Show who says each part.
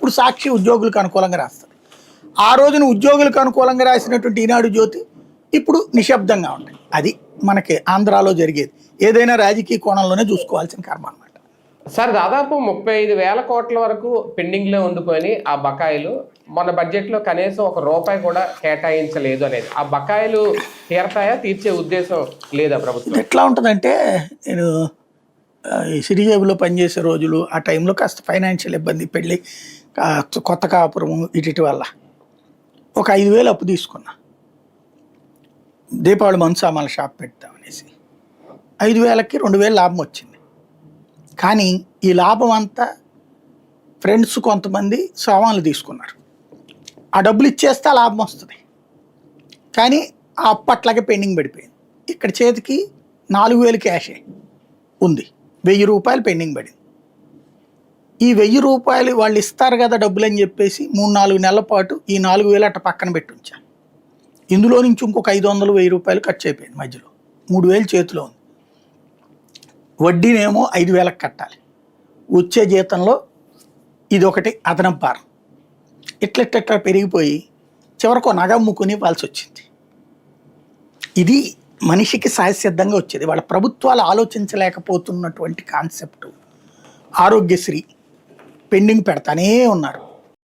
Speaker 1: అప్పుడు సాక్షి ఉద్యోగులకు అనుకూలంగా రాస్తారు. ఆ రోజున ఉద్యోగులకు అనుకూలంగా రాసినటువంటి ఈనాడు జ్యోతి ఇప్పుడు నిశ్శబ్దంగా ఉంటాయి. అది మనకి ఆంధ్రాలో జరిగేది. ఏదైనా రాజకీయ కోణంలోనే చూసుకోవాల్సిన కర్మ అన్నమాట.
Speaker 2: సార్ దాదాపు 35,000 కోట్ల వరకు పెండింగ్లో ఉండిపోయి ఆ బకాయిలు మన బడ్జెట్లో కనీసం ₹1 కూడా కేటాయించలేదు అనేది. ఆ బకాయిలు తీరతాయా, తీర్చే ఉద్దేశం లేదా ప్రభుత్వం?
Speaker 1: ఎట్లా ఉంటుందంటే, నేను ఈ సిరిజేబులో పనిచేసే రోజులు ఆ టైంలో కాస్త ఫైనాన్షియల్ ఇబ్బంది, పెళ్ళి, కొత్త కాపురం, ఇటు వల్ల ఒక 5,000 అప్పు తీసుకున్నా. దీపావళి మందు సామాన్ల షాప్ పెడతామనేసి 5,000కి 2,000 లాభం వచ్చింది. కానీ ఈ లాభం అంతా ఫ్రెండ్స్ కొంతమంది సామాన్లు తీసుకున్నారు. ఆ డబ్బులు ఇచ్చేస్తే ఆ లాభం వస్తుంది. కానీ ఆ అప్పు అట్లాగే పెండింగ్ పడిపోయింది. ఇక్కడ చేతికి 4,000 క్యాషే ఉంది, ₹1,000 పెండింగ్ పడింది. ఈ ₹1,000 వాళ్ళు ఇస్తారు కదా డబ్బులు అని చెప్పేసి 3-4 నెలల పాటు ఈ 4,000 అట్ట పక్కన పెట్టి ఉంచాను. ఇందులో నుంచి ఇంకొక ₹500, ₹1,000 ఖర్చు అయిపోయింది. మధ్యలో 3,000 చేతిలో ఉంది. వడ్డీనేమో 5,000కి కట్టాలి. వచ్చే జీతంలో ఇది ఒకటి అదనపు భారం. ఇట్లా పెరిగిపోయి చివరకు నగ అమ్ముకుని ఇవ్వాల్సి వచ్చింది. ఇది మనిషికి సహజసిద్ధంగా వచ్చేది. వాళ్ళ ప్రభుత్వాలు ఆలోచించలేకపోతున్నటువంటి కాన్సెప్టు. ఆరోగ్యశ్రీ పెండింగ్ పెడతానే ఉన్నారు.